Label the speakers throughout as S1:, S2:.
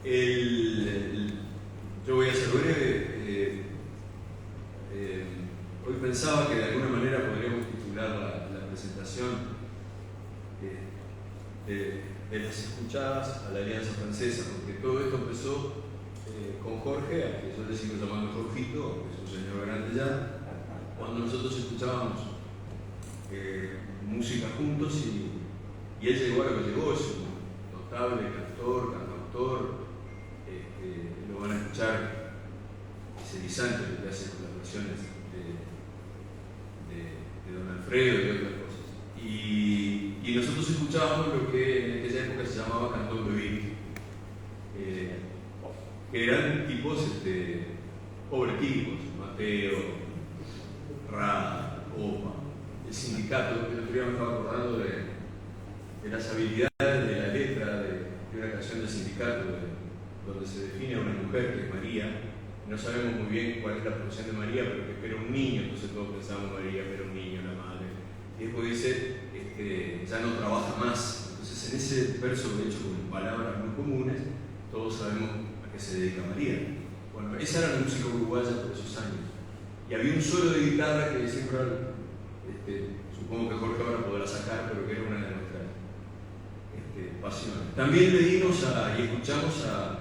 S1: Yo voy a ser breve. Hoy pensaba que de alguna manera podríamos titular la presentación de las escuchadas a la Alianza Francesa, porque todo esto empezó con Jorge, a que yo le sigo llamando Jorgito, que es un señor grande ya, cuando nosotros escuchábamos música juntos y él llegó a lo que llegó, es un notable cantor, cantautor. Lo van a escuchar, es erizante lo que hace con las versiones de Don Alfredo y otras cosas. Y nosotros escuchábamos lo que en aquella época se llamaba Cantón Bebé, que eran tipos, pobres tipos, Mateo, Ra, Opa, el sindicato. El otro día me estaba acordando de las habilidades de la letra de una canción del sindicato, donde se define a una mujer que es María. No sabemos muy bien cuál es la profesión de María, pero que espera un niño, entonces todos pensamos María, pero un niño, la madre. Y después dice, ya no trabaja más. Entonces en ese verso, de hecho, con palabras muy comunes, todos sabemos a qué se dedica María. Bueno, esa era la música uruguaya por esos años. Y había un solo de guitarra que siempre, supongo que Jorge ahora podrá sacar, pero que era una de nuestras pasiones. También leímos y escuchamos a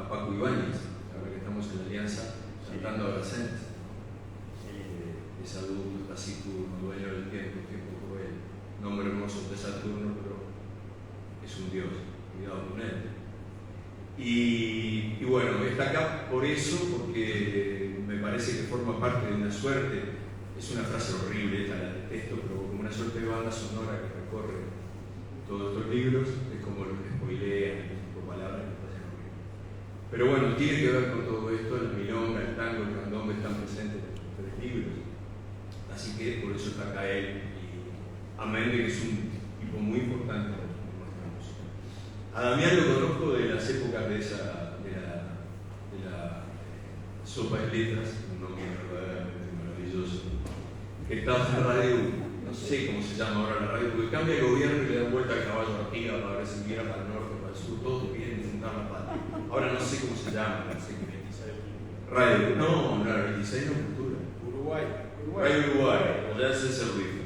S1: Paco Ibáñez, ahora que estamos en la Alianza, cantando a Brassens. Es adulto, taciturno, dueño del tiempo cruel, nombre hermoso de Saturno, pero es un dios, cuidado con él. Y bueno, está acá por eso, porque me parece que forma parte de una suerte. Es una frase horrible, esta la detesto, pero como una suerte de banda sonora que recorre todos estos libros, es como lo que spoilean, tipo palabras que pasan horribles. Pero bueno, tiene que ver con todo esto, la milonga, el tango, el candombe están presentes en estos tres libros. Así que por eso está acá él, y amén de que es un tipo muy importante en nuestra música. A Damián lo conozco de las épocas de la Sopa de Letras, un nombre verdaderamente maravilloso, que estaba en radio, no sé cómo se llama ahora la radio, porque cambia el gobierno y le dan vuelta al caballo Artigas para ver si mira para el norte, para el sur, todos quieren fundar la patria. Ahora no sé cómo se llama, no sé qué. Radio, no, la 26 no cultura. Radio Uruguay, ya ese es el ruido.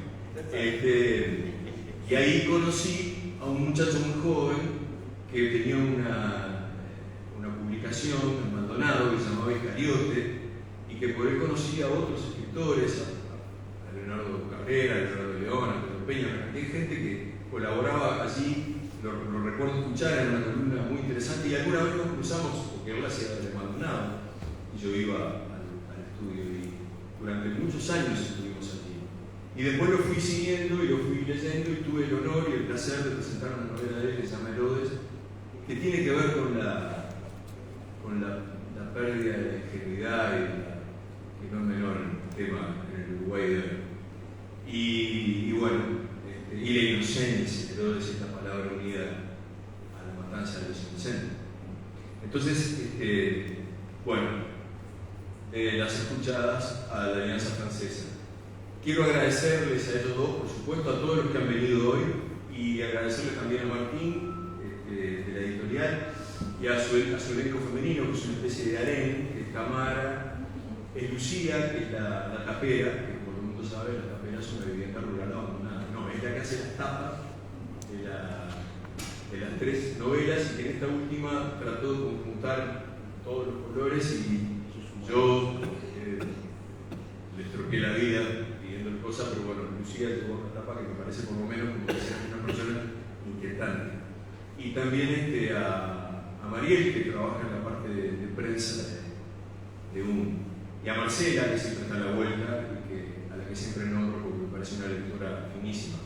S1: Y ahí conocí a un muchacho muy joven que tenía una publicación en Maldonado que se llamaba Iscariote, y que por él conocía a otros escritores, a Leonardo Cabrera, a Leonardo León, a Pedro Peña, hay gente que colaboraba allí. Lo recuerdo escuchar en una columna muy interesante, y alguna vez nos cruzamos, porque él hacía de Maldonado y yo iba al estudio, y durante muchos años estuvimos allí. Y después lo fui siguiendo y lo fui leyendo, y tuve el honor y el placer de presentar una novela de él que se llama Herodes, que tiene que ver con la pérdida de la ingenuidad, que no es menor el tema en el Uruguay de hoy. Y bueno, y la inocencia, Herodes, esta palabra unida a la matanza de los inocentes. Entonces, bueno, las escuchadas a la Alianza Francesa. Quiero agradecerles a ellos dos, por supuesto, a todos los que han venido hoy, y agradecerles también a Martín, de la editorial, y a su elenco femenino, que es una especie de harén, que es Tamara, es Lucía, que es la tapera, que por el mundo sabe, la tapera es una vivienda rural abandonada. No, es la que hace las tapas de las tres novelas, y que en esta última trató de conjuntar todos los colores, y yo les troqué la vida pidiendo cosas, pero bueno, Lucía llegó a una etapa que me parece por lo menos como que sea una persona inquietante. Y también a Mariel, que trabaja en la parte de prensa de UNE, y a Marcela, que siempre está a la vuelta, y a la que siempre nombro porque me parece una lectora finísima.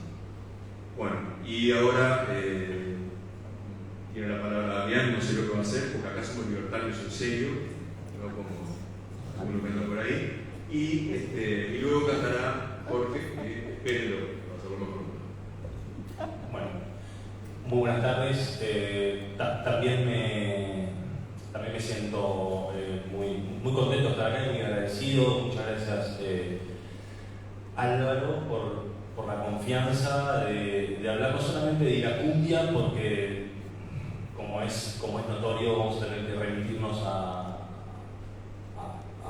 S1: Bueno, y ahora tiene la palabra Damián, no sé lo que va a hacer, porque acá somos libertarios en serio, no como algunos que andan por ahí, y luego cantará Jorge, espérenlo, va a ser lo mejor.
S2: Bueno, muy buenas tardes. También me siento muy contento de estar acá y muy agradecido. Muchas gracias, Álvaro, por la confianza de hablar no solamente de Iracumbia, porque como como es notorio, vamos a tener que remitirnos a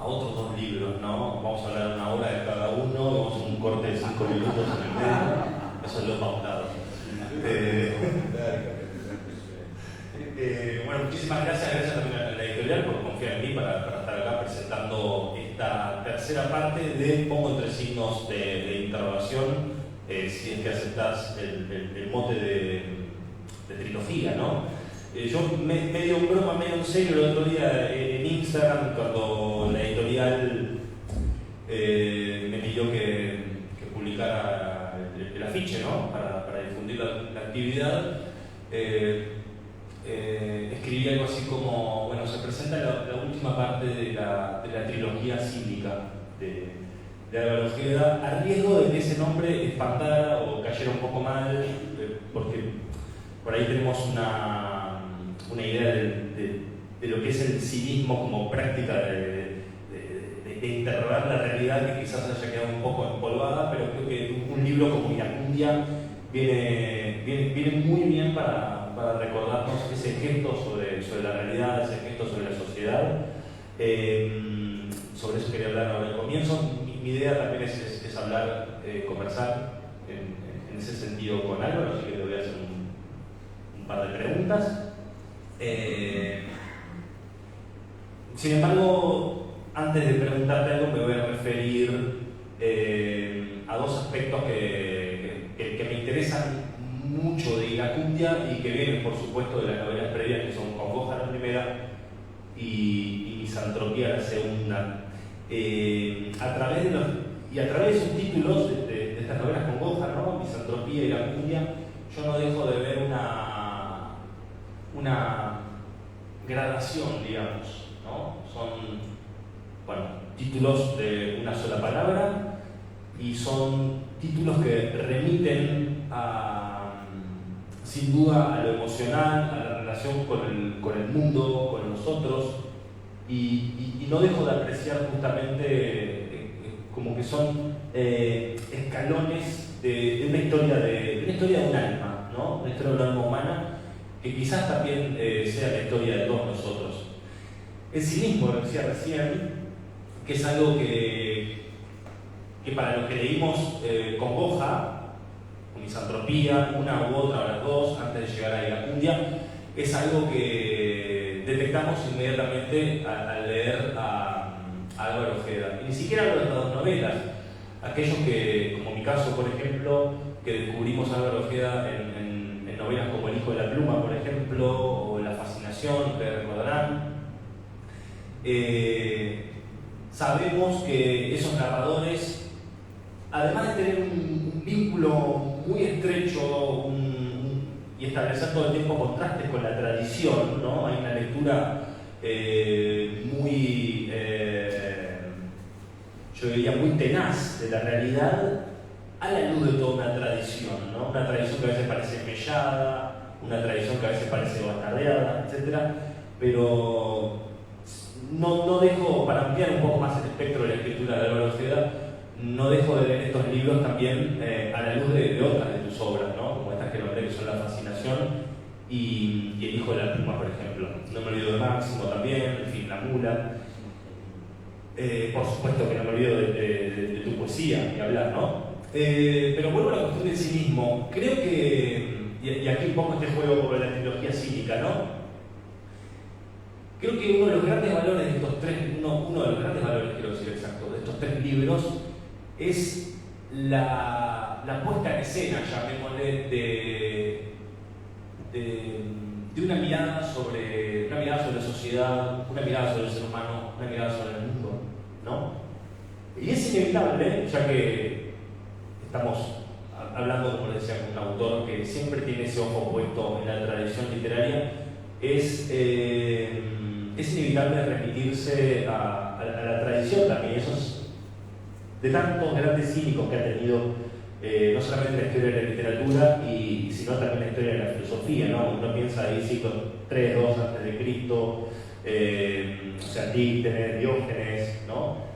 S2: otros dos libros, ¿no? Vamos a hablar una hora de cada uno, vamos a hacer un corte de 5 minutos en el medio, eso es lo pautado. Bueno, muchísimas gracias también a la editorial por confiar en mí para estar acá presentando esta tercera parte de Pongo entre signos de interrogación, si es que aceptás el mote de trilogía, ¿no? Yo medio en broma, medio en serio el otro día en Instagram, cuando la editorial me pidió que publicara el afiche, ¿no? Para difundir la actividad. Escribí algo así como, bueno, se presenta la última parte de la trilogía cívica de Álvaro Ojeda, a riesgo de que ese nombre espantara o cayera un poco mal, porque por ahí tenemos una idea de lo que es el civismo como práctica de interrogar la realidad, que quizás haya quedado un poco empolvada, pero creo que un libro como Iracundia viene muy bien para recordarnos ese gesto sobre la realidad, ese gesto sobre la sociedad. Sobre eso quería hablar ahora al comienzo. Mi idea también es hablar, conversar en ese sentido con Álvaro, así que le voy a hacer un par de preguntas. Sin embargo, antes de preguntarte algo, me voy a referir a dos aspectos que me interesan mucho de Iracundia y que vienen, por supuesto, de las novelas previas, que son Congoja la primera y Misantropía la segunda. A través de sus títulos de estas novelas Congoja, ¿no? Misantropía y Iracundia, yo no dejo de ver una gradación, digamos, ¿no? Son, bueno, títulos de una sola palabra y son títulos que remiten sin duda a lo emocional, a la relación con el mundo, con nosotros, y no dejo de apreciar justamente como que son escalones de una historia de un alma, ¿no? Una historia de un alma humana que quizás también sea la historia de todos nosotros. El cinismo, lo decía recién, que es algo que para los que leímos Congoja, Misantropía, una u otra o las dos, antes de llegar a Iracundia, es algo que detectamos inmediatamente al leer a Álvaro Ojeda. Y ni siquiera hablo de estas dos novelas. Aquellos que, como mi caso, por ejemplo, que descubrimos a Álvaro Ojeda en novelas como El hijo de la pluma, por ejemplo, o La fascinación, que recordarán, sabemos que esos narradores, además de tener un vínculo muy estrecho y establecer todo el tiempo contrastes con la tradición, ¿no? Hay una lectura muy, yo diría, muy tenaz de la realidad a la luz de toda una tradición, ¿no? Una tradición que a veces parece mellada, una tradición que a veces parece bastardeada, etc. Pero no dejo, para ampliar un poco más el espectro de la escritura de Álvaro Ojeda, no dejo de leer estos libros también a la luz de otras de tus obras, ¿no? Como estas que nombré, que son La fascinación y El hijo de la pluma, por ejemplo. No me olvido de Máximo también, en fin, La mula. Por supuesto que no me olvido de tu poesía, ni hablar, ¿no? Pero vuelvo a la cuestión del cinismo. Creo que, y aquí un poco este juego por la trilogía cínica, ¿no? Creo que uno de los grandes valores de estos tres, uno de los grandes valores, quiero decir exacto, de estos tres libros es la puesta en escena, llamémosle, de una mirada sobre la sociedad, una mirada sobre el ser humano, una mirada sobre el mundo, ¿no? Y es inevitable, ya que estamos hablando, como les decía, con un autor que siempre tiene ese ojo puesto en la tradición literaria, es inevitable remitirse a la tradición también, esos de tantos grandes cínicos que ha tenido no solamente la historia de la literatura, sino también la historia de la filosofía, ¿no? Uno piensa ahí siglos 3, 2 antes de Cristo, o sea, Títenes, Diógenes, ¿no?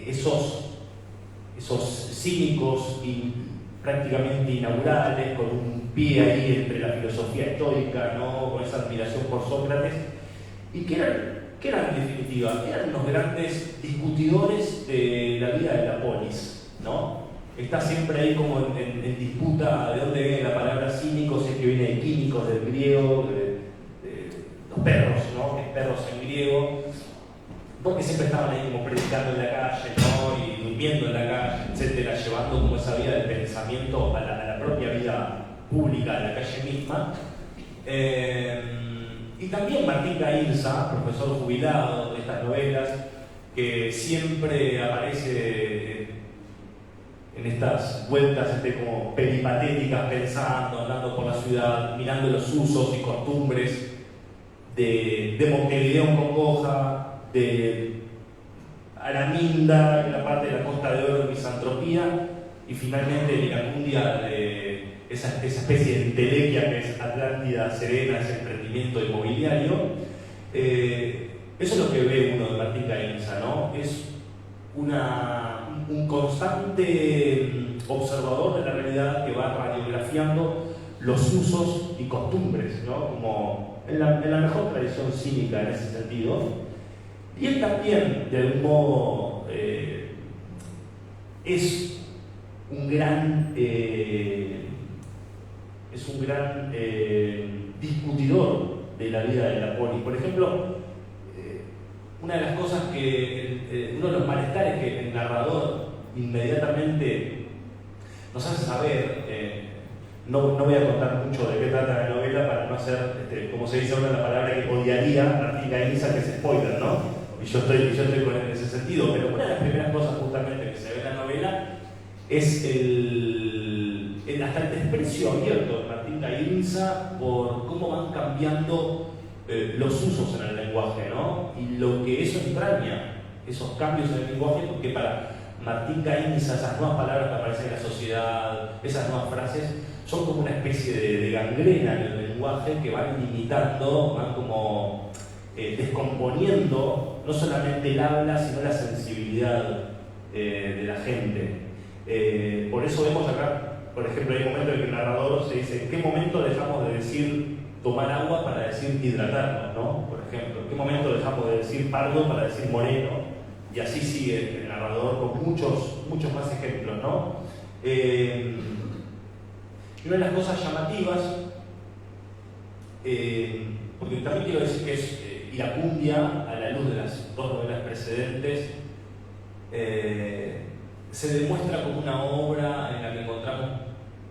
S2: Esos cínicos prácticamente inaugurales, con un pie ahí entre la filosofía estoica, ¿no? Con esa admiración por Sócrates, y que eran en definitiva, eran unos grandes discutidores de la vida de la polis, ¿no? Está siempre ahí como en disputa de dónde viene la palabra cínico, si es que viene de químicos, del griego, de los perros, ¿no? Que es perros en griego, porque siempre estaban ahí como predicando en la calle, ¿no? Y durmiendo en la calle, etcétera, llevando como esa vida del pensamiento a la propia vida pública de la calle misma. Y también Martín Gainza, profesor jubilado de estas novelas, que siempre aparece en estas vueltas como peripatéticas, pensando, andando por la ciudad, mirando los usos y costumbres de Montevideo en Congoja, de Araminda, en la parte de la Costa de Oro de Misantropía, y finalmente Licacundia, de esa especie de entelequia que es Atlántida Serena, ese emprendimiento inmobiliario. Eso es lo que ve uno de Martín Gainza, ¿no? Es un constante observador de la realidad que va radiografiando los usos y costumbres, ¿no? Como en la mejor tradición cínica en ese sentido. Y él también, de algún modo, es un gran discutidor de la vida de la poli. Por ejemplo, una de las cosas uno de los malestares que el narrador inmediatamente nos hace saber, no voy a contar mucho de qué trata la novela para no hacer, como se dice ahora, la palabra que odiaría Martín Gainza, que es spoiler, ¿no? Y yo estoy con él en ese sentido, pero una de las primeras cosas justamente que se ve en la novela es hasta el desprecio abierto de Martín Gainza por cómo van cambiando los usos en el lenguaje, ¿no? Y lo que eso entraña, esos cambios en el lenguaje, porque para Martín Gainza esas nuevas palabras que aparecen en la sociedad, esas nuevas frases, son como una especie de gangrena en el lenguaje que van limitando, van como descomponiendo no solamente el habla, sino la sensibilidad de la gente. Por eso vemos acá, por ejemplo, hay un momento en que el narrador se dice: ¿en qué momento dejamos de decir tomar agua para decir hidratarnos, ¿no? Por ejemplo, ¿en qué momento dejamos de decir pardo para decir moreno? Y así sigue el narrador con muchos más ejemplos, ¿no? Y una de las cosas llamativas, porque también quiero decir que es Iracundia, a la luz de las dos novelas precedentes, se demuestra como una obra en la que encontramos,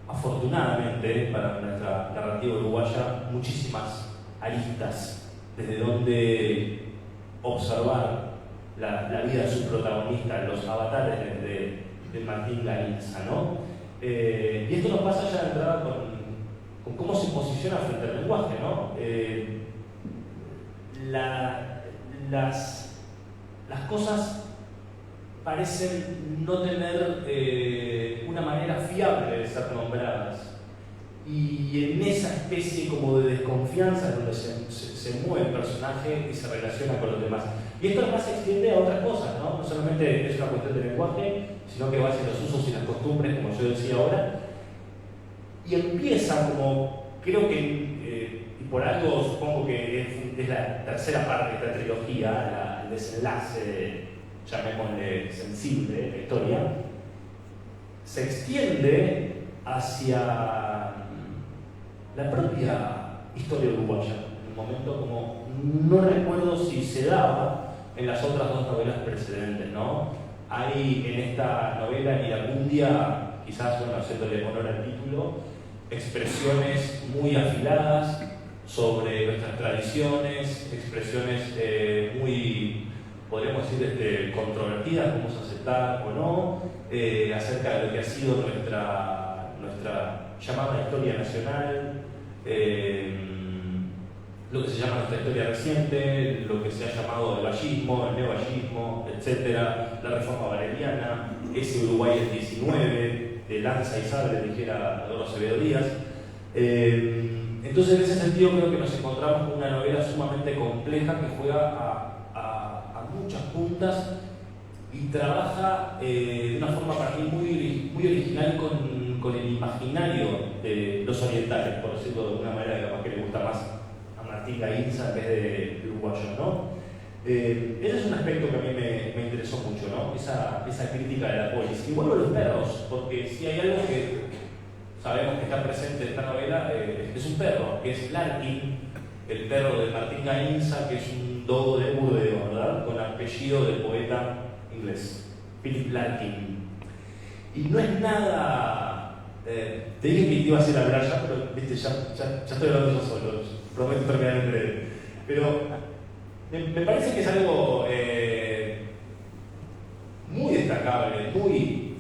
S2: afortunadamente para nuestra narrativa uruguaya, muchísimas aristas desde donde observar la vida de su protagonista, los avatares de Martín Gainza, ¿no? Y esto nos pasa ya de entrada con cómo se posiciona frente al lenguaje, ¿no? Las cosas parecen no tener una manera fiable de ser nombradas, y en esa especie como de desconfianza es donde se mueve el personaje y se relaciona con los demás. Y esto además se extiende a otras cosas, ¿no? No solamente es una cuestión de lenguaje, sino que va hacia los usos y las costumbres, como yo decía ahora, y empieza como, creo que, y por algo supongo que es la tercera parte de esta trilogía, el desenlace, llamémosle sensible, de la historia, se extiende hacia la propia historia uruguaya. En un momento como, no recuerdo si se daba en las otras dos novelas precedentes, ¿no? Hay en esta novela, en Iracundia, quizás, bueno, haciéndole honor al título, expresiones muy afiladas sobre nuestras tradiciones, expresiones muy, podríamos decir, controvertidas, vamos a aceptar o no, acerca de lo que ha sido nuestra llamada historia nacional, lo que se llama nuestra historia reciente, lo que se ha llamado el vallismo, el neovallismo, etcétera, la reforma valeriana, ese Uruguay del 19, de lanza y sable, dijera Adolfo Acevedo Díaz. Entonces, en ese sentido, creo que nos encontramos con una novela sumamente compleja que juega a muchas puntas y trabaja de una forma para mí muy original con el imaginario de los orientales, por decirlo de alguna manera, que capaz que le gusta más a Martín Gainza en vez de uruguayo, ¿no? Ese es un aspecto que a mí me interesó mucho, ¿no? Esa crítica de la polis. Y vuelvo a los perros, porque si hay algo que sabemos que está presente en esta novela, es un perro, que es Larkin, el perro de Martín Gainza, que es un dogo de Burdeos, ¿verdad? Con apellido del poeta inglés, Philip Larkin. Y no es nada... te dije que te iba a hacer hablar ya, pero viste, ya estoy hablando yo solo, prometo terminar en breve. Pero me parece que es algo muy destacable, muy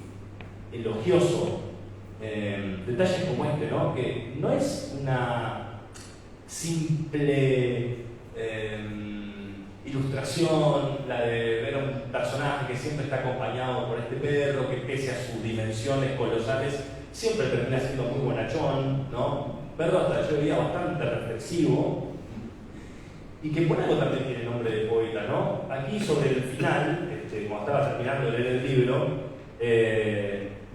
S2: elogioso, detalles como este, ¿no? Que no es una simple ilustración, la de ver a un personaje que siempre está acompañado por este perro, que pese a sus dimensiones colosales, siempre termina siendo muy bonachón, ¿no? Perro hasta yo diría bastante reflexivo, y que por algo también tiene nombre de poeta, ¿no? Aquí sobre el final, cuando estaba terminando de leer el libro,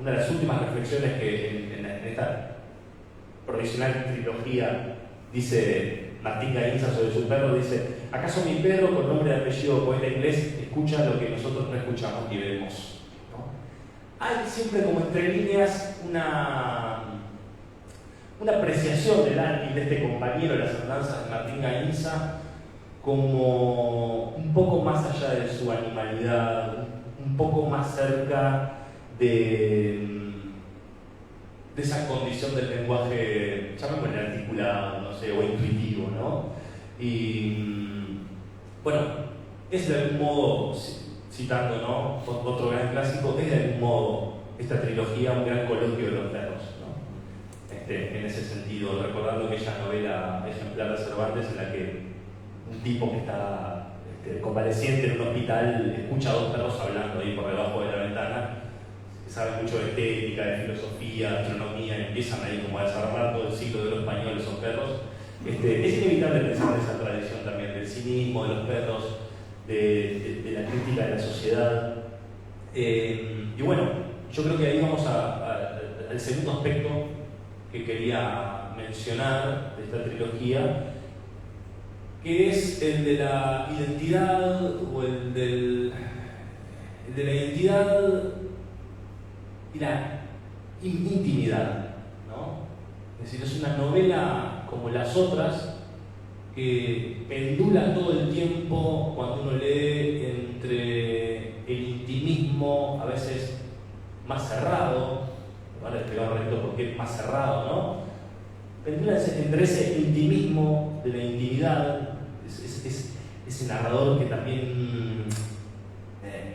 S2: una de las últimas reflexiones que en esta provisional trilogía dice Martín Gainza sobre su perro, dice: ¿acaso mi perro, con nombre de apellido poeta inglés, escucha lo que nosotros no escuchamos y vemos? ¿No? Hay siempre como entre líneas una apreciación del Larkin, de este compañero de las andanzas de Martín Gainza, como un poco más allá de su animalidad, un poco más cerca de esa condición del lenguaje, llamémosle articulado, no sé, o intuitivo, ¿no? Y bueno, es de algún modo, citando, ¿no?, otro gran clásico, es de algún modo esta trilogía un gran coloquio de los perros, ¿no? En ese sentido, recordando aquella novela ejemplar de Cervantes en la que un tipo que está convaleciente en un hospital escucha a dos perros hablando ahí por debajo de la ventana, que saben mucho de estética, de filosofía, de astronomía, y empiezan ahí como a desarmar todo el ciclo de los españoles son perros. Es inevitable pensar en esa tradición también del cinismo de los perros, de la crítica de la sociedad. Y bueno, yo creo que ahí vamos al segundo aspecto que quería mencionar de esta trilogía, que es el de la identidad, o el de la identidad y la intimidad, ¿no? Es decir, es una novela como las otras que pendula todo el tiempo cuando uno lee entre el intimismo, a veces más cerrado, ahora explicar un ratito por qué más cerrado, ¿no? Pendula entre ese intimismo de la intimidad, ese narrador que también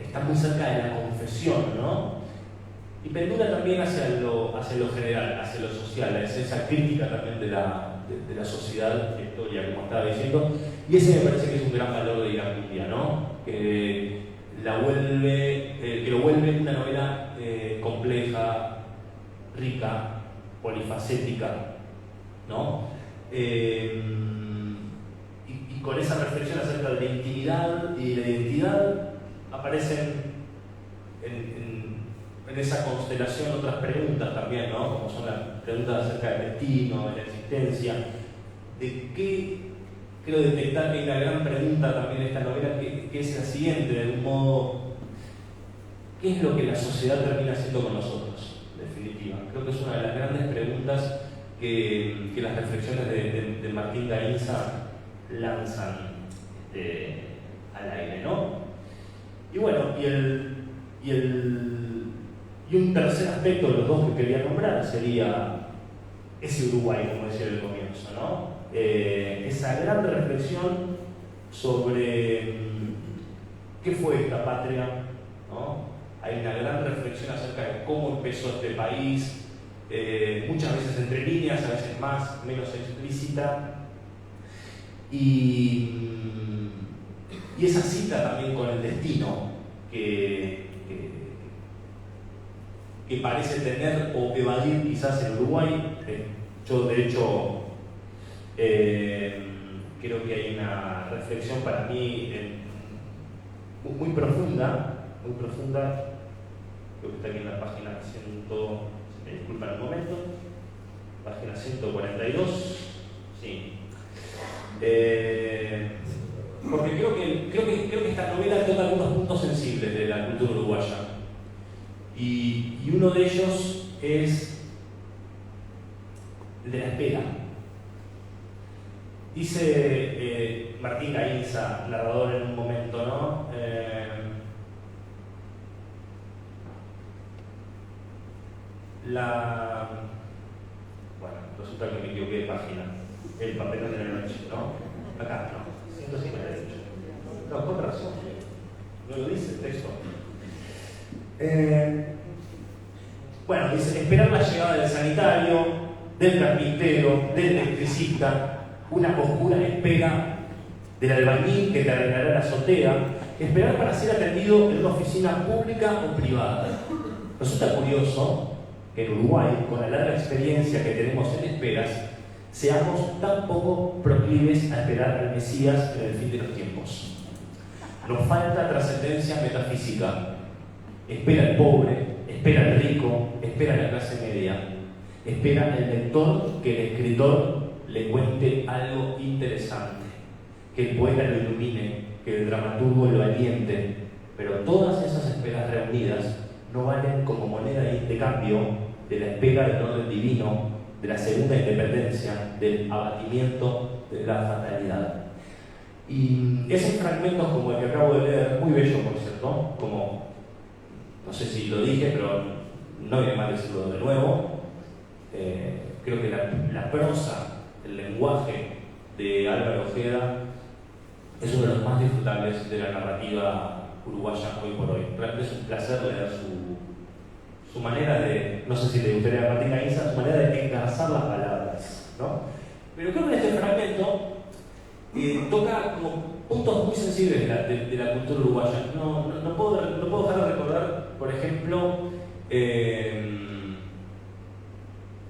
S2: está muy cerca de la confesión, ¿no? Y pendula también hacia lo general, hacia lo social, es esa crítica también de la sociedad, historia, como estaba diciendo, y ese me parece que es un gran valor de Iracundia, ¿no? Que lo vuelve una novela compleja, rica, polifacética, ¿no? Y con esa reflexión acerca de la intimidad y de la identidad aparecen en esa constelación otras preguntas también, ¿no? Como son las preguntas acerca del destino, de la existencia, de qué, creo detectar que hay una gran pregunta también en esta novela, que es la siguiente, de algún modo: ¿qué es lo que la sociedad termina haciendo con nosotros, en definitiva? Creo que es una de las grandes preguntas que las reflexiones de Martín Gainza lanzan al aire, ¿no? Y bueno, y un tercer aspecto de los dos que quería nombrar sería ese Uruguay, como decía al comienzo, ¿no? Esa gran reflexión sobre qué fue esta patria, ¿no? Hay una gran reflexión acerca de cómo empezó este país, muchas veces entre líneas, a veces más, menos explícita, y esa cita también con el destino que parece tener o evadir quizás el Uruguay. Yo de hecho creo que hay una reflexión para mí muy profunda, creo que está aquí en la página 100, me disculpan un momento, página 142, sí. Porque creo que esta novela toca algunos puntos sensibles de la cultura uruguaya. Y uno de ellos es el de la espera. Dice Martín Gainza, narrador en un momento, ¿no? Bueno, resulta que me equivoqué de página. El papelón de la noche, ¿no? Acá, no. 158. No, con razón. No lo dice el texto. Bueno, dice, esperar la llegada del sanitario, del carpintero, del electricista, una oscura espera del albañil que te arreglará la azotea, esperar para ser atendido en una oficina pública o privada. Resulta curioso que en Uruguay, con la larga experiencia que tenemos en esperas, seamos tan poco proclives a esperar al Mesías en el fin de los tiempos. Nos falta trascendencia metafísica. Espera el pobre, espera el rico, espera la clase media. Espera el lector que el escritor le cuente algo interesante, que el poeta lo ilumine, que el dramaturgo lo aliente. Pero todas esas esperas reunidas no valen como moneda de cambio de la espera del orden divino, de la segunda independencia, del abatimiento de la fatalidad. Y esos fragmentos como el que acabo de leer, muy bello por cierto, como, no sé si lo dije, pero no viene mal decirlo de nuevo, creo que la prosa, el lenguaje de Álvaro Ojeda es uno de los más disfrutables de la narrativa uruguaya hoy por hoy. Realmente es un placer leer su manera de, no sé si le gustaría a Martín Gainza, su manera de engarzar las palabras, ¿no? Pero creo que en este fragmento toca como puntos muy sensibles de la cultura uruguaya. No puedo dejar de recordar, por ejemplo,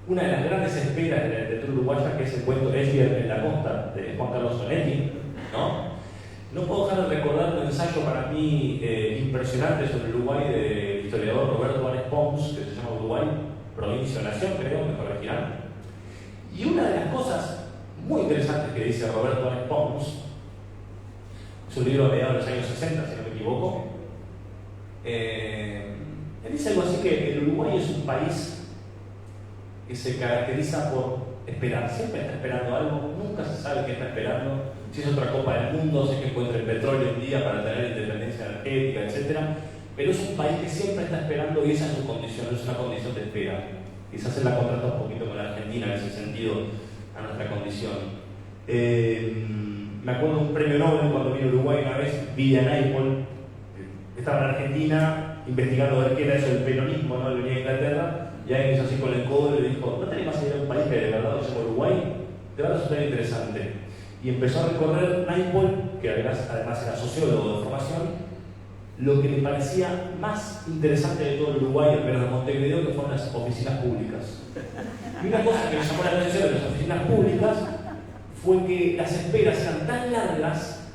S2: una de las grandes esperas de la literatura uruguaya, que es el cuento Esbjerg en la costa, de Juan Carlos Onetti, ¿no? No puedo dejar de recordar un ensayo para mí impresionante sobre el Uruguay del historiador Roberto Ares Pons, que se llama Uruguay, Provincia o Nación, creo, me corregirán. Y una de las cosas muy interesantes que dice Roberto Ares Pons, es un libro de mediados de los años 60, si no me equivoco, él dice algo así que el Uruguay es un país que se caracteriza por esperar, siempre está esperando algo, nunca se sabe qué está esperando, si es otra copa del mundo, si es que encuentra el petróleo un día para tener independencia energética, etc. Pero es un país que siempre está esperando y esa es su condición, es una condición de espera. Quizás se la contrasta un poquito con la Argentina en ese sentido, a nuestra condición. Me acuerdo de un premio Nobel cuando vine a Uruguay una vez, William Naipaul, estaba en Argentina investigando a ver qué era eso del peronismo, ¿no? Él venía a Inglaterra y alguien hizo así con el codo y le dijo, ¿no tenés más idea de un país que de verdad se llama Uruguay? Te va a resultar interesante. Y empezó a recorrer Naipaul, que además era sociólogo de formación, lo que le parecía más interesante de todo el Uruguay, al menos de Montevideo, que fueron las oficinas públicas. Y una cosa que me llamó la atención de las oficinas públicas fue que las esperas eran tan largas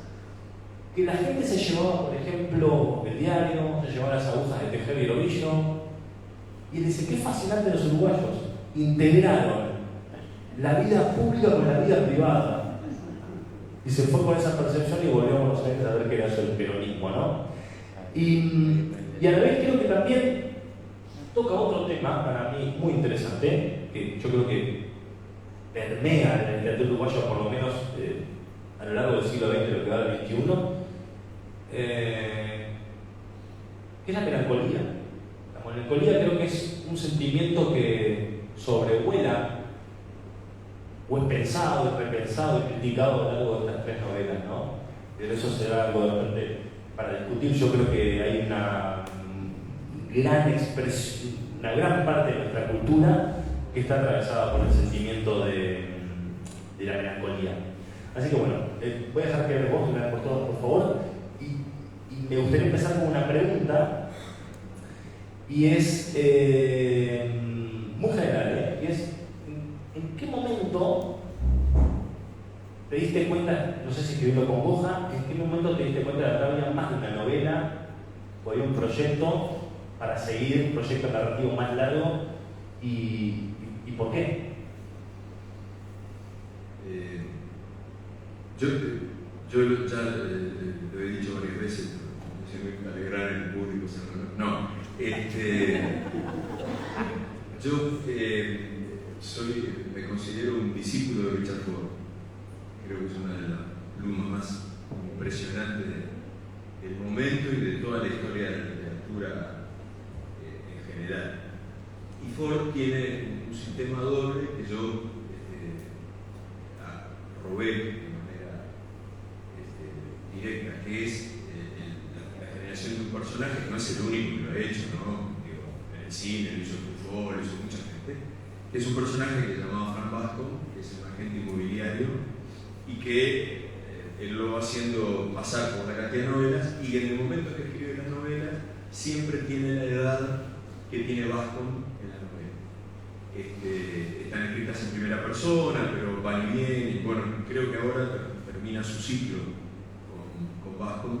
S2: que la gente se llevaba, por ejemplo, el diario, se llevaba las agujas de tejer y el ovillo, y él dice, qué fascinante los uruguayos, integraron la vida pública con la vida privada. Y se fue con esa percepción y volvió a Buenos Aires a ver qué era eso del peronismo, ¿no? Y a la vez creo que también toca otro tema para mí muy interesante, que yo creo que permea la literatura uruguaya por lo menos a lo largo del siglo XX y lo que va del XXI, que es la melancolía. La melancolía creo que es un sentimiento que sobrevuela o es pensado, es repensado y criticado a lo largo de estas tres novelas, ¿no? Pero eso será algo de repente para discutir. Yo creo que hay una gran expresión, una gran parte de nuestra cultura que está atravesada por el sentimiento de la melancolía. Así que bueno, voy a dejar que vos me por todos, por favor, y me gustaría empezar con una pregunta, y es muy general, y es ¿en qué momento te diste cuenta, no sé si escribiendo con Goja, en qué momento te diste cuenta de que había más de una novela o había un proyecto para seguir, un proyecto narrativo más largo, y por qué?
S1: Yo ya lo he dicho varias veces, no me alegrar en el público, no. Yo me considero un discípulo de Richard Ford. Creo que es una de las plumas más impresionantes del momento y de toda la historia de la literatura en general. Y Ford tiene un sistema doble que yo robé de manera directa, que es la generación de un personaje, que no es el único que lo ha hecho, ¿no? Digo, en el cine, lo hizo Truffaut, lo hizo mucha gente, que es un personaje que se llamaba Frank Bascom, que es un agente inmobiliario, y que él lo va haciendo pasar por una cantidad de novelas, y en el momento que escribe las novelas siempre tiene la edad que tiene Bascom en la novela. Están escritas en primera persona, pero van y vienen, y bueno, creo que ahora termina su ciclo con Bascom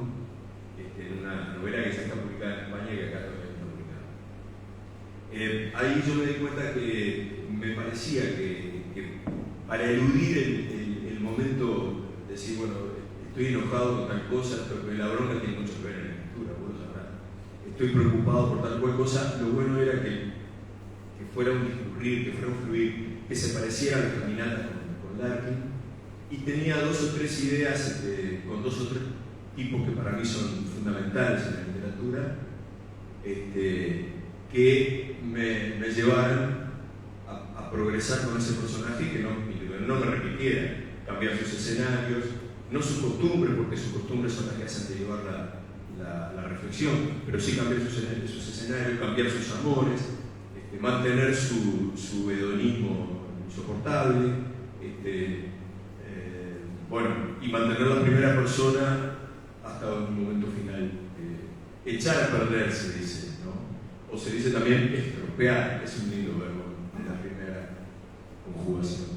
S1: en una novela que ya está publicada en España y que acá todavía está publicada. Ahí yo me di cuenta que me parecía que para eludir el momento de decir, bueno, estoy enojado con tal cosa, pero la bronca tiene mucho que ver en la escritura, vos lo sabrás. Estoy preocupado por tal cual cosa, lo bueno era que fuera un discurrir, que fuera un fluir, que se pareciera a las caminatas con Larkin, y tenía dos o tres ideas con dos o tres tipos que para mí son fundamentales en la literatura, que me llevaran a progresar con ese personaje y que no me repitiera, cambiar sus escenarios, no sus costumbres, porque sus costumbres son las que hacen de llevar la reflexión, pero sí cambiar sus escenarios, cambiar sus amores, mantener su hedonismo insoportable, y mantener la primera persona hasta un momento final. Echar a perder, se dice, ¿no? O se dice también estropear, es un lindo verbo en la primera conjugación.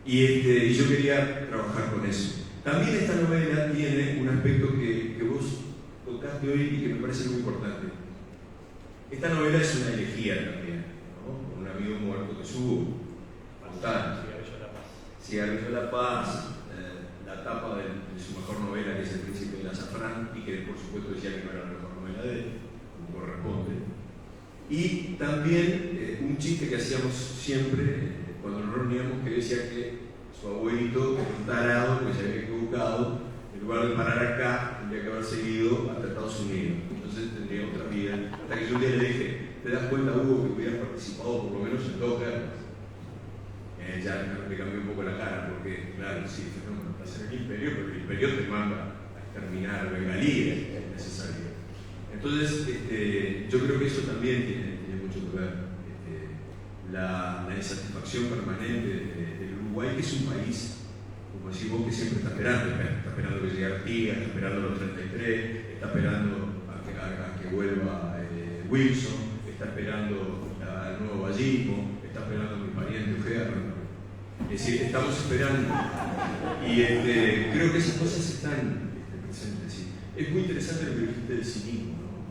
S1: Y yo quería trabajar con eso. También esta novela tiene un aspecto que vos tocaste hoy y que me parece muy importante. Esta novela es una elegía también, ¿no? Con un amigo muerto que subo, Fontana. Cigarrillo de la Paz, la tapa de su mejor novela, que es El Príncipe del Azafrán, y que por supuesto decía que no era la mejor novela de él, como corresponde. Y también un chiste que hacíamos siempre cuando nos reuníamos, que decía que su abuelito era un tarado, que se había equivocado, en lugar de parar acá, tendría que haber seguido hasta Estados Unidos. Entonces tendría otra vida. Hasta que yo un día le dije, ¿te das cuenta, Hugo, que hubieras participado por lo menos en 2 guerras? Ya me cambió un poco la cara, porque, claro, sí, no estás en el imperio, pero el imperio te manda a exterminar bengalíes, si es necesario. Entonces, yo creo que eso también tiene mucho que ver. La insatisfacción permanente del Uruguay, que es un país, como decís vos, que siempre está esperando que llegue Artigas, está esperando los 33, está esperando a que vuelva Wilson, está esperando al nuevo vallismo, está esperando a mi pariente Ojeda. Es decir, estamos esperando. Y creo que esas cosas están presentes. ¿Sí? Es muy interesante lo que dijiste del cinismo, ¿no?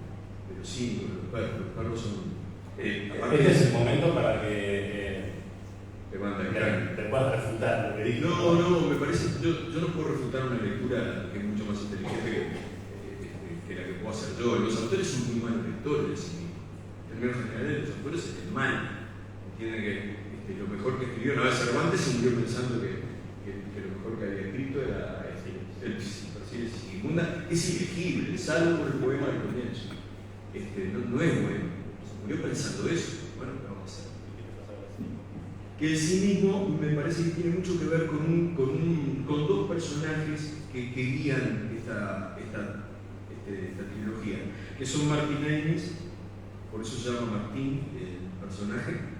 S1: De los cínicos, de los perros. Los perros son.
S2: Este es el momento para que te puedas refutar lo que dije.
S1: No, me parece. Yo no puedo refutar una lectura que es mucho más inteligente que la que puedo hacer yo. Los autores son muy malos lectores del cinismo. En términos generales, los autores se les mal. Entienden que lo mejor que escribió, Cervantes se murió pensando que lo mejor que había escrito era el Persiles y Sigimunda. Es ilegible, salvo por el poema del comienzo. No es bueno. Se murió pensando eso. Bueno, ¿qué vamos a hacer? Que el cinismo me parece que tiene mucho que ver con dos personajes que guían esta trilogía, que son Martín Amis, por eso se llama Martín el personaje.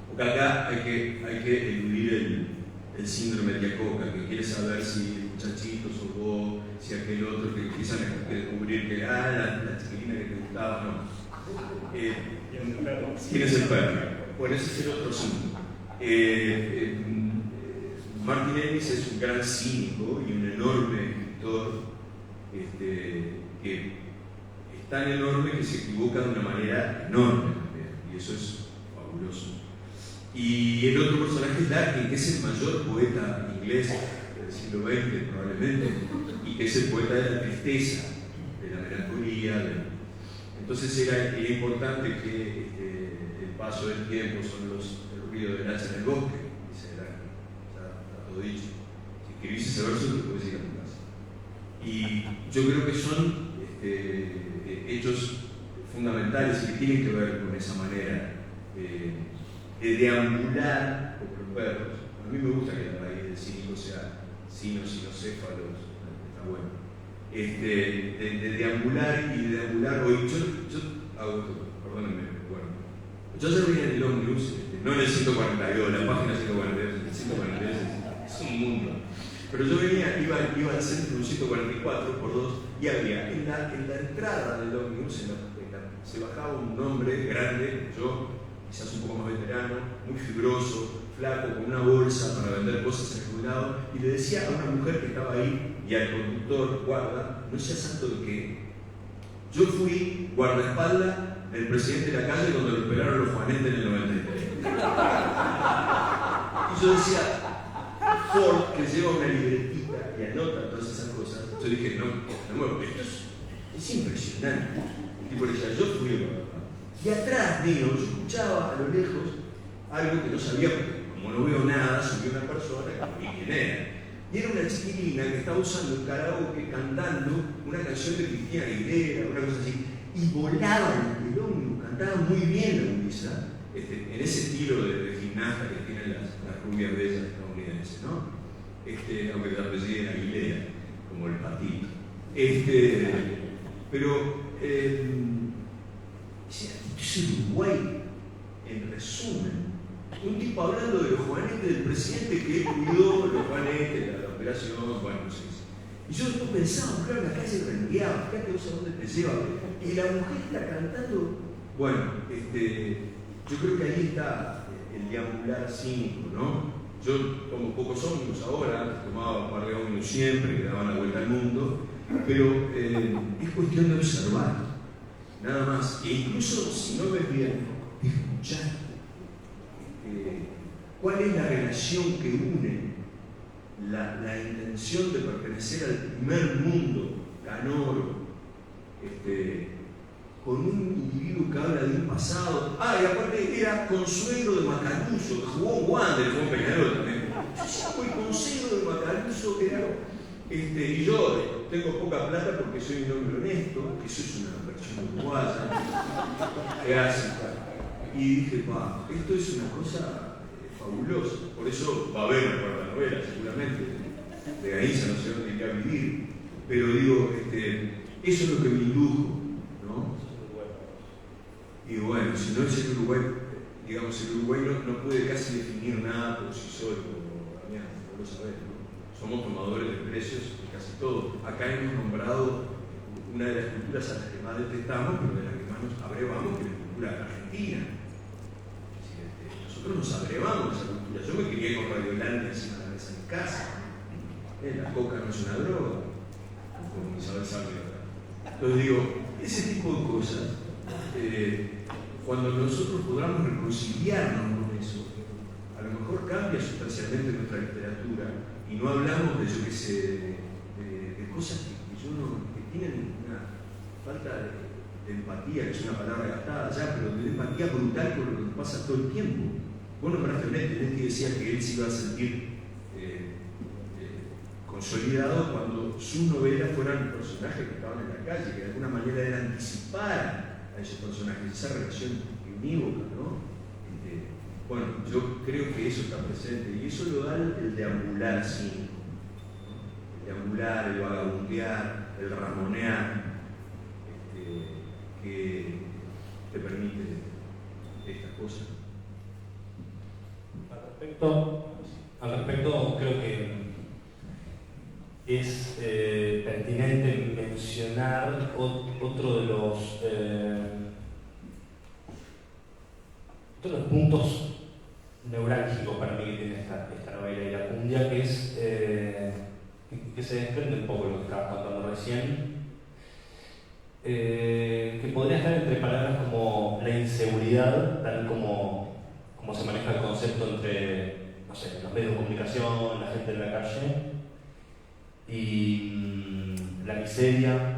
S1: Porque acá hay que eludir el síndrome de Tiacoca, que quiere saber si el muchachito sos vos, si aquel otro, que empiezan a descubrir que la chiquilina que te gustaba, no. ¿Quién es el perro? Bueno, ese es el otro asunto. Martín Amis es un gran cínico y un enorme escritor, que es tan enorme que se equivoca de una manera enorme también, y eso es fabuloso. Y el otro personaje es Larkin, que es el mayor poeta inglés del siglo XX probablemente, y que es el poeta de la tristeza, de la melancolía. Entonces era importante que el paso del tiempo son el ruido del hacha en el bosque, dice Heráclito, ya está todo dicho. Si escribís ese verso, te puedes ir a tu casa. Y yo creo que son hechos fundamentales y que tienen que ver con esa manera de deambular por los perros. A mí me gusta que la raíz del cínico sea sinocéfalos, está bueno. De deambular y de deambular. Hoy yo hago esto, perdónenme, bueno. Yo ayer venía en el ómnibus, no en el 142, la página 142, el 142 es un mundo. Pero yo iba al centro de un 144 por 2 y había en la entrada del ómnibus, se bajaba un hombre grande, yo quizás un poco más veterano, muy fibroso, flaco, con una bolsa para vender cosas en el lado, y le decía a una mujer que estaba ahí y al conductor, guarda, no seas santo de qué. Yo fui guardaespaldas del presidente de la calle cuando lo esperaron los Juanetes en el 93. Y yo decía, Ford, que lleva una libretita y anota todas esas cosas, yo dije, no, esto es impresionante. El tipo le decía, yo fui guardaespaldas. Y atrás mío, yo escuchaba a lo lejos algo que no sabía, porque como no veo nada, subió una persona que no vi quién era. Y era una chiquilina que estaba usando el karaoke cantando una canción de Cristina Aguilera, una cosa así, y volaba en el ómnibus, cantaba muy bien la Luisa, en ese estilo de gimnasta que tienen las rubias bellas estadounidenses, ¿no? Aunque se apelliden Aguilera, como el patito. Pero es Uruguay, en resumen. Un tipo hablando de los juanetes del presidente que él cuidó, los juanetes, la operación, bueno, no sé. Y yo después pensaba, claro, la calle rengueaba, fíjate vos a dónde te lleva. Y la mujer está cantando. Bueno, yo creo que ahí está el deambular cínico, ¿no? Yo tomo pocos ómnibus ahora, tomaba un par de ómnibus siempre, que daban la vuelta al mundo, pero es cuestión de observar, nada más. E incluso si no ves bien, escuchar. ¿Cuál es la relación que une la intención de pertenecer al primer mundo canoro con un individuo que habla de un pasado? Y aparte era Consuelo de Macaruso, que jugó en Wander, jugó en Peñarol también. Yo llamo el Consuelo de Macaruso, y yo tengo poca plata porque soy un hombre honesto, que eso es una versión uruguaya, clásica. Y dije, esto es una cosa fabulosa. Por eso va a haber una cuarta novela, seguramente. De ahí ya no sé dónde iré a vivir. Pero digo, eso es lo que me indujo, ¿no? Y bueno, si no es el Uruguay, digamos, el Uruguay no puede casi definir nada por sí solo, vos lo sabés, ¿no? Somos tomadores de precios de casi todo. Acá hemos nombrado una de las culturas a las que más detestamos, pero de las que más nos abrevamos, que es la cultura argentina. Nosotros nos abrevamos de esa cultura. Yo me crié con Radiolandia encima de la mesa en casa. La coca no es una droga, como Isabel Sartre. Entonces digo, ese tipo de cosas, cuando nosotros podamos reconciliarnos con eso, a lo mejor cambia sustancialmente nuestra literatura y no hablamos de, yo qué sé, de cosas que tienen una falta de empatía, que es una palabra gastada ya, pero de empatía brutal con lo que nos pasa todo el tiempo. Vos nombraste a Nettie decía que él se iba a sentir consolidado cuando sus novelas fueran personajes que estaban en la calle, que de alguna manera era anticipar a esos personajes, esa relación unívoca, ¿no? Bueno, yo creo que eso está presente y eso lo da el deambular cínico, ¿no? El deambular, el vagabundear, el ramonear, que te permite estas cosas.
S2: Al respecto, creo que es pertinente mencionar otro de los puntos neurálgicos para mí que tiene esta novela Iracundia, que es que se desprende un poco de lo que estaba contando recién, que podría estar entre palabras como la inseguridad, tal como se maneja el concepto entre no sé, los medios de comunicación, la gente en la calle, y la miseria,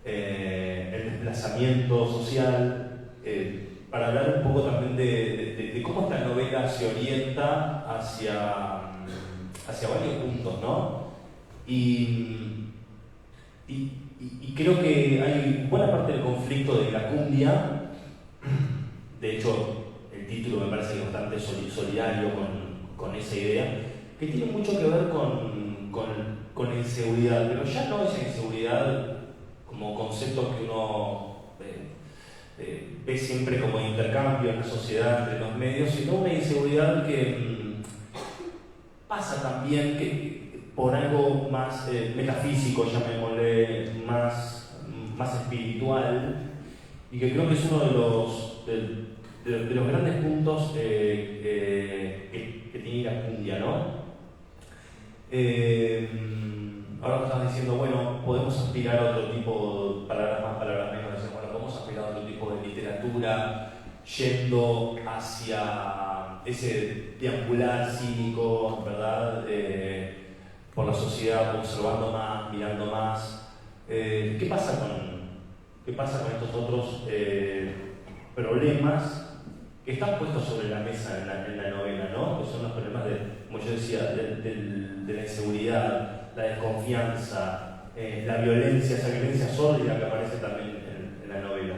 S2: el desplazamiento social, para hablar un poco también de cómo esta novela se orienta hacia varios puntos, ¿no? Y creo que hay buena parte del conflicto de la cumbia, de hecho el título me parece bastante solidario con esa idea, que tiene mucho que ver con la inseguridad, pero ya no esa inseguridad como concepto que uno ve siempre como intercambio en la sociedad entre los medios, sino una inseguridad que pasa también por algo más metafísico, llamémosle, más espiritual, y que creo que es uno de los grandes puntos que tiene la cumbia, ¿no? Ahora que estás diciendo, bueno, podemos aspirar a otro tipo, palabras más, palabras menos, decimos, bueno, podemos aspirar a otro tipo de literatura, yendo hacia ese deambular cínico, ¿verdad? Por la sociedad, observando más, mirando más. ¿Qué pasa con estos otros problemas que están puestos sobre la mesa en la novela, ¿no? Que son los problemas como yo decía, de la inseguridad, la desconfianza, la violencia, esa violencia sórdida que aparece también en la novela.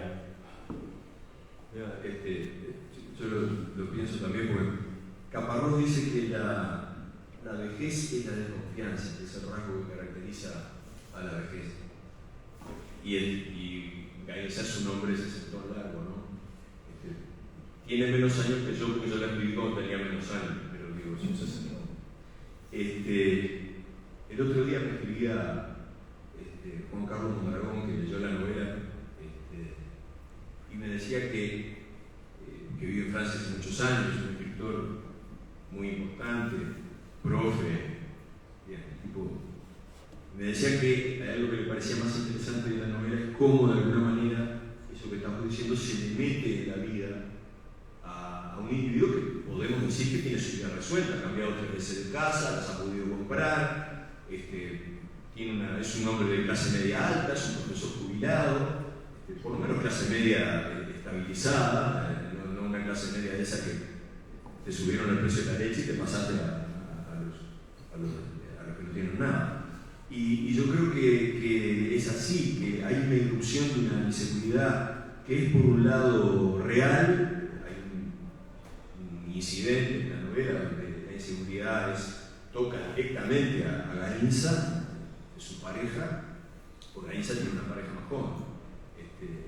S1: Yo lo pienso también porque Caparrós dice que la vejez es la desconfianza, que es el rasgo que caracteriza a la vejez. Y Gainza, su nombre es ese sector largo, ¿no? Tiene menos años que yo, porque yo la escribí cuando tenía menos años, pero digo, son 60. El otro día me escribía Juan Carlos Mondragón, que leyó la novela, y me decía que vive en Francia hace muchos años, un escritor muy importante, profe, tipo. Me decía que algo que le parecía más interesante de la novela es cómo de alguna manera eso que estamos diciendo se le mete en la vida a un individuo que podemos decir que tiene su vida resuelta, ha cambiado 3 veces de casa, las ha podido comprar, es un hombre de clase media alta, es un profesor jubilado, por lo menos clase media estabilizada, no una clase media de esa que te subieron el precio de la leche y te pasaste a los que no tienen nada. Y yo creo que es así, que hay una irrupción de una inseguridad que es por un lado real. Hay un incidente en la novela donde la inseguridad toca directamente a Gainza, de su pareja, porque Gainza tiene una pareja más joven,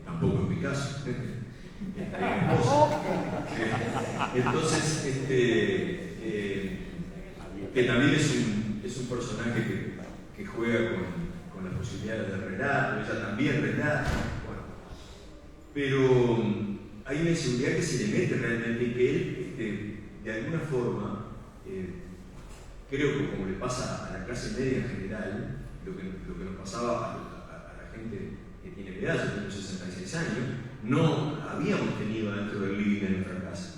S1: tampoco es mi caso. Entonces, que también es un personaje que juega con las posibilidades de relato, ella también relata, bueno. Pero hay una inseguridad que se le mete realmente y que él, de alguna forma, creo que como le pasa a la clase media en general, lo que nos pasaba a la gente que tiene mi edad, yo tengo 66 años, no habíamos tenido dentro del living de nuestra casa,